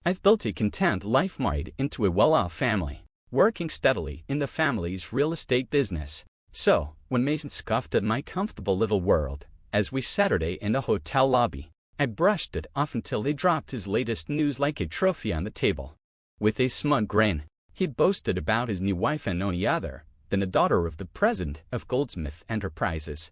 I've built a content life married into a well-off family, working steadily in the family's real estate business. So, when Mason scoffed at my comfortable little world, as we Saturday in the hotel lobby, I brushed it off until he dropped his latest news like a trophy on the table. With a smug grin, he boasted about his new wife and no other than the daughter of the president of Goldsmith Enterprises.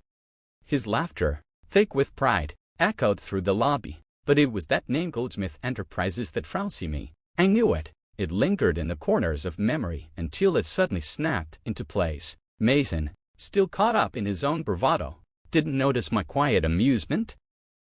His laughter, thick with pride, echoed through the lobby, but it was that name Goldsmith Enterprises that frowns me. I knew it. It lingered in the corners of memory until it suddenly snapped into place. Mason, still caught up in his own bravado, didn't notice my quiet amusement.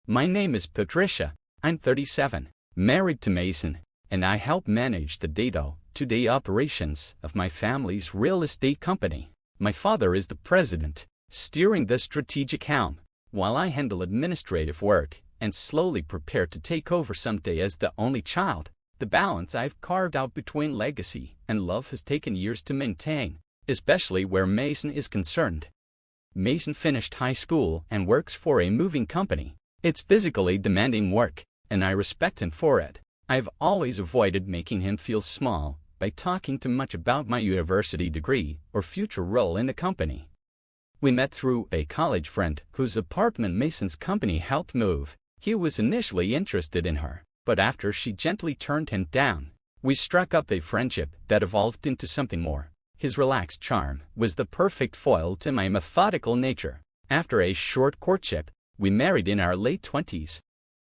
My name is Patricia. I'm 37, married to Mason, and I help manage the day-to-day operations of my family's real estate company. My father is the president, steering the strategic helm, while I handle administrative work and slowly prepare to take over someday as the only child. The balance I've carved out between legacy and love has taken years to maintain, especially where Mason is concerned. Mason finished high school and works for a moving company. It's physically demanding work, and I respect him for it. I've always avoided making him feel small by talking too much about my university degree or future role in the company. We met through a college friend whose apartment Mason's company helped move. He was initially interested in her, but after she gently turned him down, we struck up a friendship that evolved into something more. His relaxed charm was the perfect foil to my methodical nature. After a short courtship, we married in our late 20s.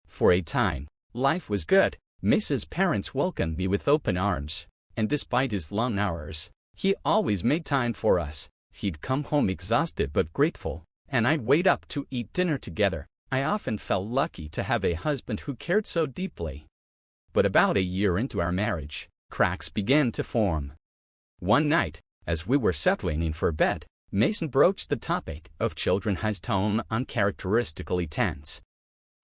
For a time, life was good. Mason's parents welcomed me with open arms, and despite his long hours, he always made time for us. He'd come home exhausted but grateful, and I'd wait up to eat dinner together. I often felt lucky to have a husband who cared so deeply. But about a year into our marriage, cracks began to form. One night, as we were settling in for bed, Mason broached the topic of children, his tone uncharacteristically tense.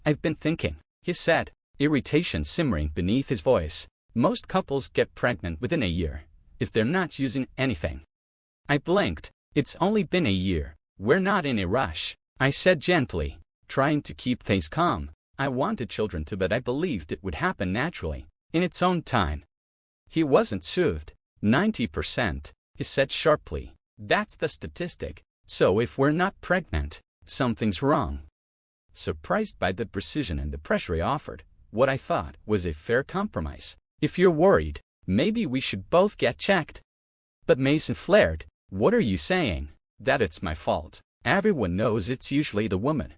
"I've been thinking," he said, irritation simmering beneath his voice. "Most couples get pregnant within a year, if they're not using anything." I blinked. "It's only been a year. We're not in a rush," I said gently, trying to keep things calm. I wanted children too, but I believed it would happen naturally, in its own time. He wasn't soothed. 90%, he said sharply. "That's the statistic. So if we're not pregnant, something's wrong." Surprised by the precision and the pressure he offered, what I thought was a fair compromise. "If you're worried, maybe we should both get checked." But Mason flared. "What are you saying? That it's my fault? Everyone knows it's usually the woman."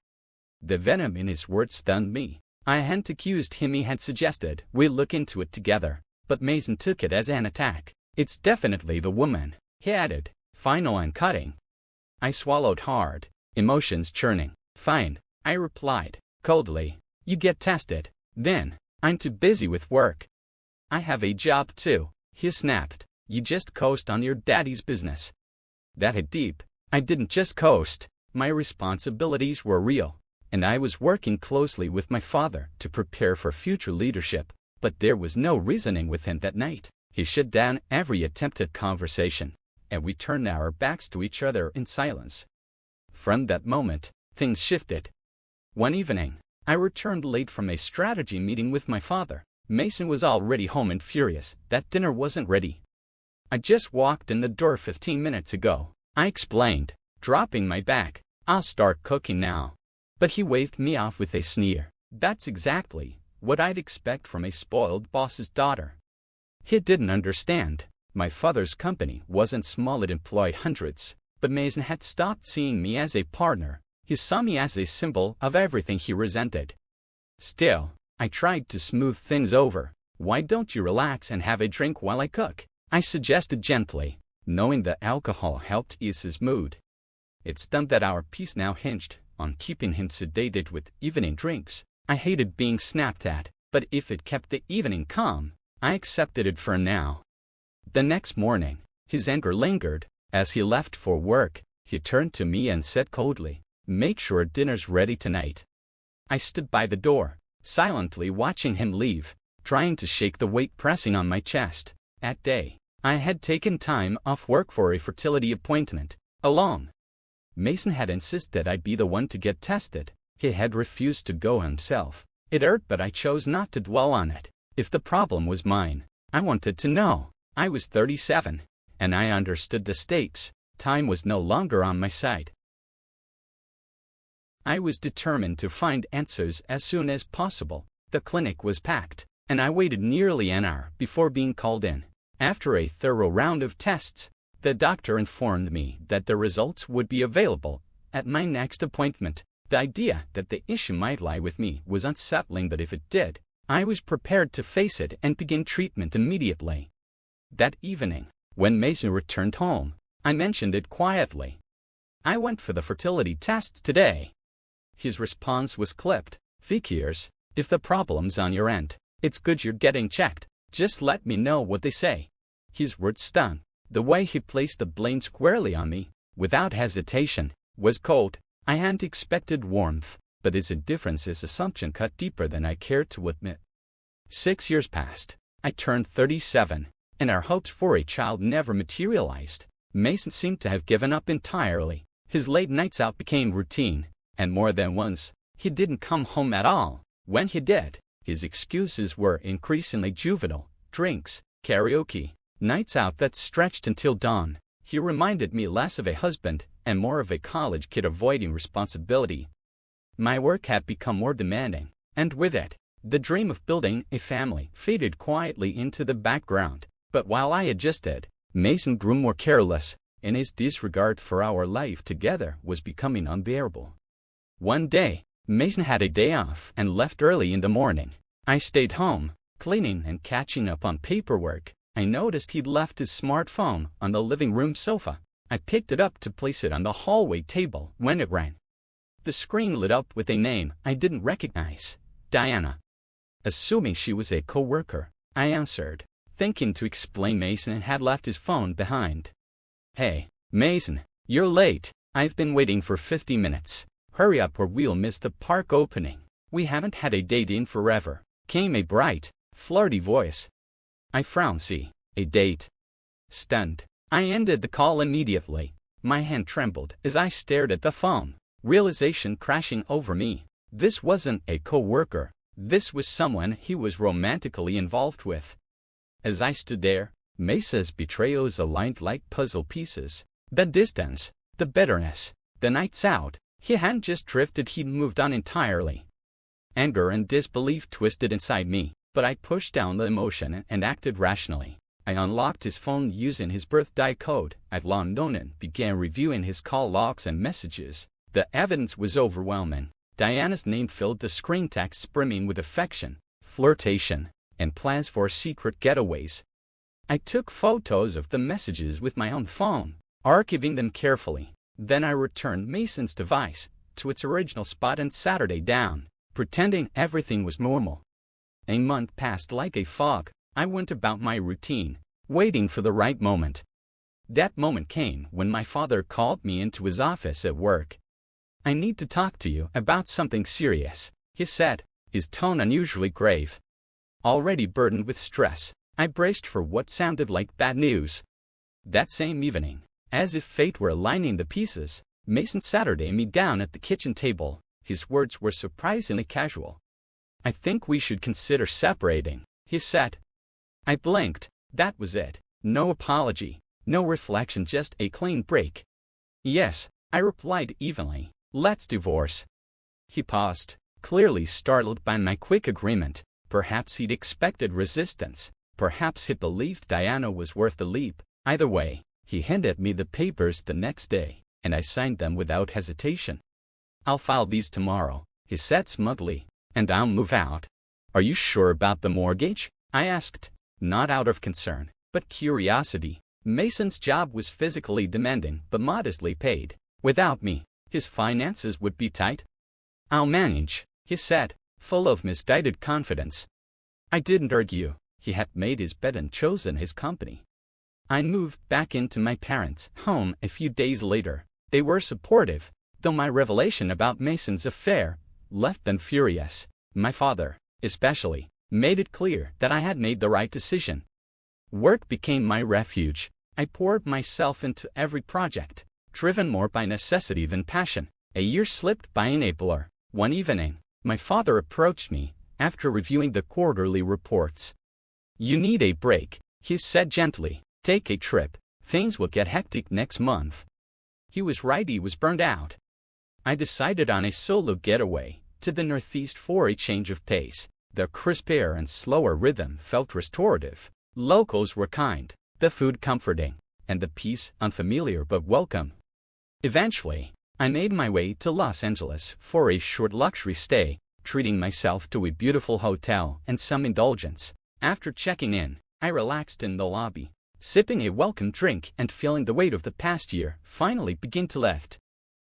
The venom in his words stunned me. I hadn't accused him. He had suggested we look into it together, but Mason took it as an attack. "It's definitely the woman," he added, final and cutting. I swallowed hard, emotions churning. "Fine," I replied, coldly. "You get tested. Then, I'm too busy with work." "I have a job too," he snapped. "You just coast on your daddy's business." That hit deep. I didn't just coast. My responsibilities were real, and I was working closely with my father to prepare for future leadership. But there was no reasoning with him that night. He shut down every attempt at conversation, and we turned our backs to each other in silence. From that moment, things shifted. One evening, I returned late from a strategy meeting with my father. Mason was already home and furious that dinner wasn't ready. "I just walked in the door 15 minutes ago," I explained, dropping my bag. "I'll start cooking now." But he waved me off with a sneer. That's exactly what I'd expect from a spoiled boss's daughter. He didn't understand. My father's company wasn't small. It employed hundreds, but Mason had stopped seeing me as a partner. He saw me as a symbol of everything he resented. Still, I tried to smooth things over. "Why don't you relax and have a drink while I cook?" I suggested gently, knowing that alcohol helped ease his mood. It stunned that our peace now hinged on keeping him sedated with evening drinks. I hated being snapped at, but if it kept the evening calm, I accepted it for now. The next morning, his anger lingered. As he left for work, he turned to me and said coldly, "Make sure dinner's ready tonight." I stood by the door, silently watching him leave, trying to shake the weight pressing on my chest. That day, I had taken time off work for a fertility appointment, alone. Mason had insisted I be the one to get tested. He had refused to go himself. It hurt, but I chose not to dwell on it. If the problem was mine, I wanted to know. I was 37, and I understood the stakes. Time was no longer on my side. I was determined to find answers as soon as possible. The clinic was packed, and I waited nearly an hour before being called in. After a thorough round of tests, the doctor informed me that the results would be available at my next appointment. The idea that the issue might lie with me was unsettling, but if it did, I was prepared to face it and begin treatment immediately. That evening, when Mason returned home, I mentioned it quietly. "I went for the fertility tests today." His response was clipped. "Figures, if the problem's on your end, it's good you're getting checked. Just let me know what they say." His words stung. The way he placed the blame squarely on me, without hesitation, was cold. I hadn't expected warmth, but his indifference's assumption cut deeper than I cared to admit. 6 years passed. I turned 37, and our hopes for a child never materialized. Mason seemed to have given up entirely. His late nights out became routine, and more than once, he didn't come home at all. When he did, his excuses were increasingly juvenile: drinks, karaoke, nights out that stretched until dawn. He reminded me less of a husband and more of a college kid avoiding responsibility. My work had become more demanding, and with it, the dream of building a family faded quietly into the background. But while I adjusted, Mason grew more careless, and his disregard for our life together was becoming unbearable. One day, Mason had a day off and left early in the morning. I stayed home, cleaning and catching up on paperwork. I noticed he'd left his smartphone on the living room sofa. I picked it up to place it on the hallway table when it rang. The screen lit up with a name I didn't recognize: Diana. Assuming she was a co-worker, I answered, thinking to explain Mason had left his phone behind. "Hey, Mason, you're late. I've been waiting for 50 minutes. Hurry up or we'll miss the park opening." "We haven't had a date in forever," came a bright, flirty voice. I frowned. "See, a date?" Stunned, I ended the call immediately. My hand trembled as I stared at the phone, realization crashing over me. This wasn't a co-worker. This was someone he was romantically involved with. As I stood there, Mesa's betrayals aligned like puzzle pieces. The distance, the bitterness, the nights out. He hadn't just drifted, he'd moved on entirely. Anger and disbelief twisted inside me, but I pushed down the emotion and acted rationally. I unlocked his phone using his birthday code at London and began reviewing his call logs and messages. The evidence was overwhelming. Diana's name filled the screen, texts brimming with affection, flirtation, and plans for secret getaways. I took photos of the messages with my own phone, archiving them carefully. Then I returned Mason's device to its original spot and Saturday down, pretending everything was normal. A month passed like a fog. I went about my routine, waiting for the right moment. That moment came when my father called me into his office at work. "I need to talk to you about something serious," he said, his tone unusually grave. Already burdened with stress, I braced for what sounded like bad news. That same evening, as if fate were aligning the pieces, Mason Saturday me down at the kitchen table. His words were surprisingly casual. "I think we should consider separating," he said. I blinked. That was it. No apology, no reflection, just a clean break. "Yes," I replied evenly. "Let's divorce." He paused, clearly startled by my quick agreement. Perhaps he'd expected resistance. Perhaps he believed Diana was worth the leap. Either way, he handed me the papers the next day, and I signed them without hesitation. "I'll file these tomorrow," he said smugly, "and I'll move out." "Are you sure about the mortgage?" I asked, not out of concern, but curiosity. Mason's job was physically demanding but modestly paid. Without me, his finances would be tight. "I'll manage," he said, full of misguided confidence. I didn't argue. He had made his bed and chosen his company. I moved back into my parents' home a few days later. They were supportive, though my revelation about Mason's affair left them furious. My father, especially, made it clear that I had made the right decision. Work became my refuge. I poured myself into every project, driven more by necessity than passion. A year slipped by in April. One evening, my father approached me, after reviewing the quarterly reports. "You need a break," he said gently. "Take a trip. Things will get hectic next month." He was right, he was burned out. I decided on a solo getaway to the Northeast for a change of pace. The crisp air and slower rhythm felt restorative. Locals were kind, the food comforting, and the peace unfamiliar but welcome. Eventually, I made my way to Los Angeles for a short luxury stay, treating myself to a beautiful hotel and some indulgence. After checking in, I relaxed in the lobby, sipping a welcome drink and feeling the weight of the past year finally begin to lift.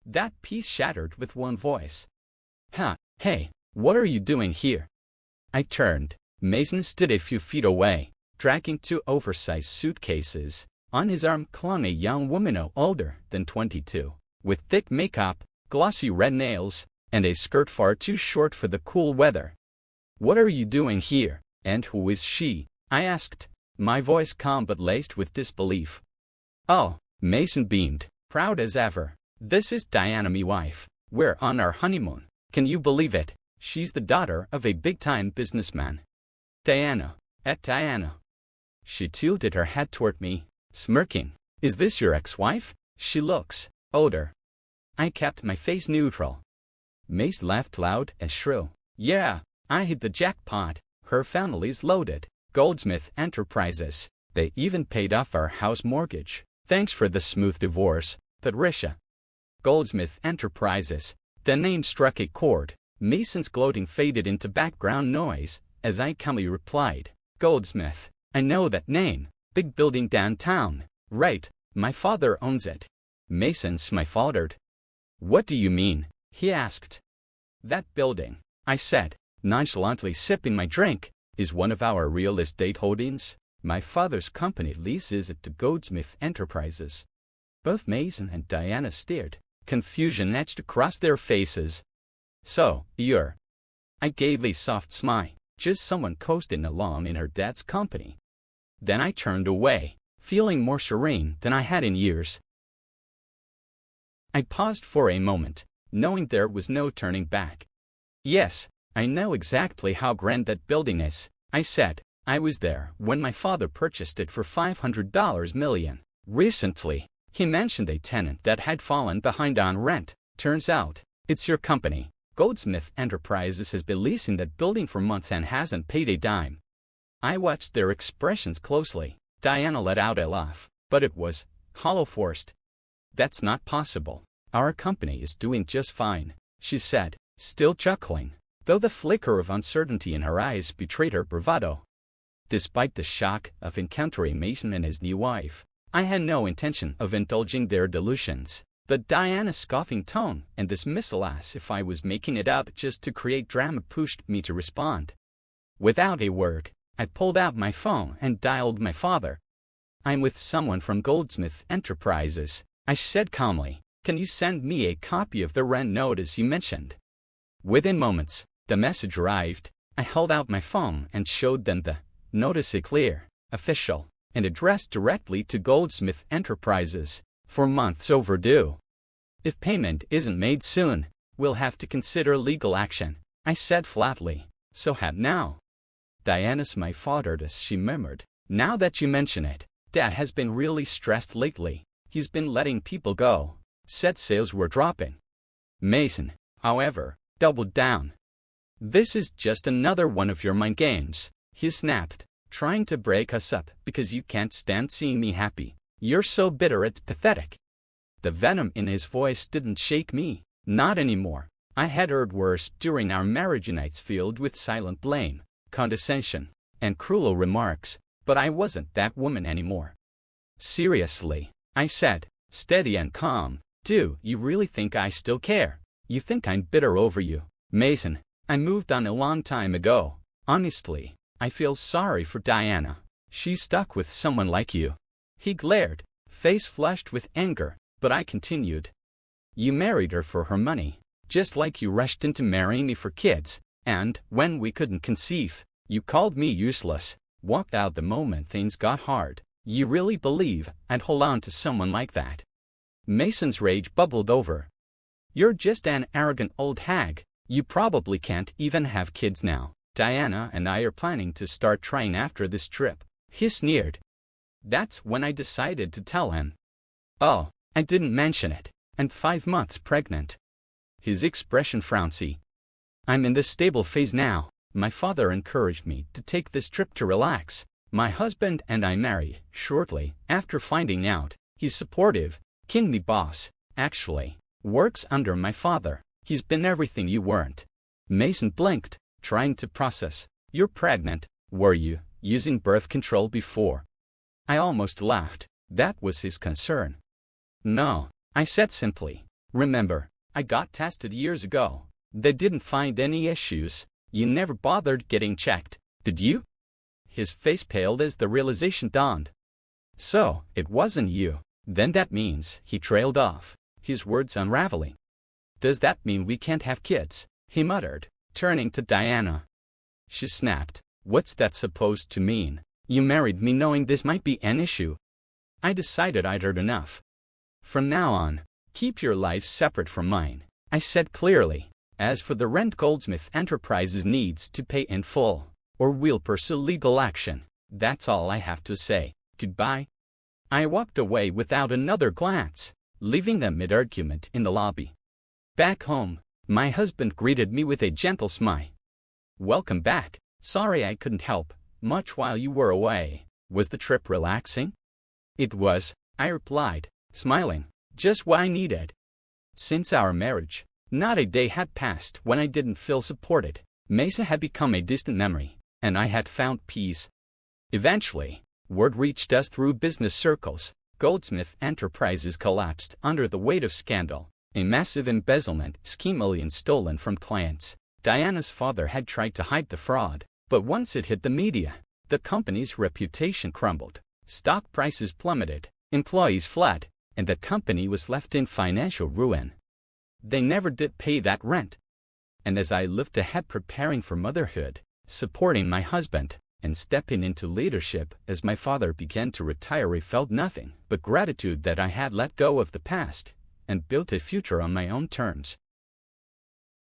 That peace shattered with one voice. Hey, what are you doing here?" I turned. Mason stood a few feet away, dragging two oversized suitcases. On his arm clung a young woman no older than 22, with thick makeup, glossy red nails, and a skirt far too short for the cool weather. "What are you doing here, and who is she?" I asked, my voice calm but laced with disbelief. "Oh," Mason beamed, proud as ever. "This is Diana, me wife. We're on our honeymoon. Can you believe it? She's the daughter of a big-time businessman." Diana. She tilted her head toward me, smirking. "Is this your ex-wife? She looks older." I kept my face neutral. Mace laughed loud and shrill. "Yeah, I hit the jackpot. Her family's loaded. Goldsmith Enterprises. They even paid off our house mortgage. Thanks for the smooth divorce, Patricia." Goldsmith Enterprises. The name struck a chord. Mason's gloating faded into background noise as I calmly replied, "Goldsmith. I know that name. Big building downtown. Right, my father owns it." Mason's my faltered. "What do you mean?" he asked. "That building," I said, nonchalantly sipping my drink, "is one of our real estate holdings. My father's company leases it to Goldsmith Enterprises." Both Mason and Diana stared. Confusion etched across their faces. "So, you're—" I gave a soft smile. "Just someone coasting along in her dad's company." Then I turned away, feeling more serene than I had in years. I paused for a moment, knowing there was no turning back. "Yes, I know exactly how grand that building is," I said. "I was there when my father purchased it for $500 million. Recently, he mentioned a tenant that had fallen behind on rent. Turns out, it's your company. Goldsmith Enterprises has been leasing that building for months and hasn't paid a dime." I watched their expressions closely. Diana let out a laugh, but it was hollow-forced. "That's not possible. Our company is doing just fine," she said, still chuckling, though the flicker of uncertainty in her eyes betrayed her bravado. Despite the shock of encountering Mason and his new wife, I had no intention of indulging their delusions. But Diana's scoffing tone and dismissal as if I was making it up just to create drama pushed me to respond. Without a word, I pulled out my phone and dialed my father. "I'm with someone from Goldsmith Enterprises," I said calmly. "Can you send me a copy of the rent notice you mentioned?" Within moments, the message arrived. I held out my phone and showed them the notice, a clear, official, and addressed directly to Goldsmith Enterprises. "For months overdue. If payment isn't made soon, we'll have to consider legal action," I said flatly. "So had now." Diana's my faltered as she murmured, "Now that you mention it, Dad has been really stressed lately. He's been letting people go. Said sales were dropping." Mason, however, doubled down. "This is just another one of your mind games," he snapped, "trying to break us up because you can't stand seeing me happy. You're so bitter it's pathetic." The venom in his voice didn't shake me. Not anymore. I had heard worse during our marriage nights filled with silent blame, condescension, and cruel remarks, but I wasn't that woman anymore. "Seriously," I said, steady and calm, "do you really think I still care? You think I'm bitter over you?" "Mason, I moved on a long time ago. Honestly, I feel sorry for Diana. She's stuck with someone like you." He glared, face flushed with anger, but I continued. "You married her for her money, just like you rushed into marrying me for kids, and, when we couldn't conceive, you called me useless, walked out the moment things got hard. You really believe I'd hold on to someone like that?" Mason's rage bubbled over. "You're just an arrogant old hag. You probably can't even have kids now. Diana and I are planning to start trying after this trip. He sneered. That's when I decided to tell him. Oh, I didn't mention it. And 5 months pregnant. His expression frownsy. I'm in the stable phase now. My father encouraged me to take this trip to relax. My husband and I married shortly after finding out. He's supportive, kingly boss, actually. Works under my father. He's been everything you weren't. Mason blinked, trying to process. You're pregnant, were you, using birth control before? I almost laughed. That was his concern. No, I said simply. Remember, I got tested years ago. They didn't find any issues. You never bothered getting checked, did you? His face paled as the realization dawned. So, it wasn't you. Then that means, he trailed off, his words unraveling. Does that mean we can't have kids? He muttered, turning to Diana. She snapped. What's that supposed to mean? You married me knowing this might be an issue. I decided I'd heard enough. From now on, keep your lives separate from mine, I said clearly. As for the rent, Goldsmith Enterprises needs to pay in full, or we'll pursue legal action. That's all I have to say. Goodbye. I walked away without another glance, leaving them mid-argument in the lobby. Back home, my husband greeted me with a gentle smile. Welcome back. Sorry I couldn't help much while you were away. Was the trip relaxing? It was, I replied, smiling. Just what I needed. Since our marriage, not a day had passed when I didn't feel supported. Mesa had become a distant memory, and I had found peace. Eventually, word reached us through business circles. Goldsmith Enterprises collapsed under the weight of scandal. A massive embezzlement scheme, millions stolen from clients. Diana's father had tried to hide the fraud, but once it hit the media, the company's reputation crumbled. Stock prices plummeted, employees fled, and the company was left in financial ruin. They never did pay that rent. And as I lived ahead preparing for motherhood, supporting my husband, and stepping into leadership as my father began to retire, I felt nothing but gratitude that I had let go of the past and built a future on my own terms.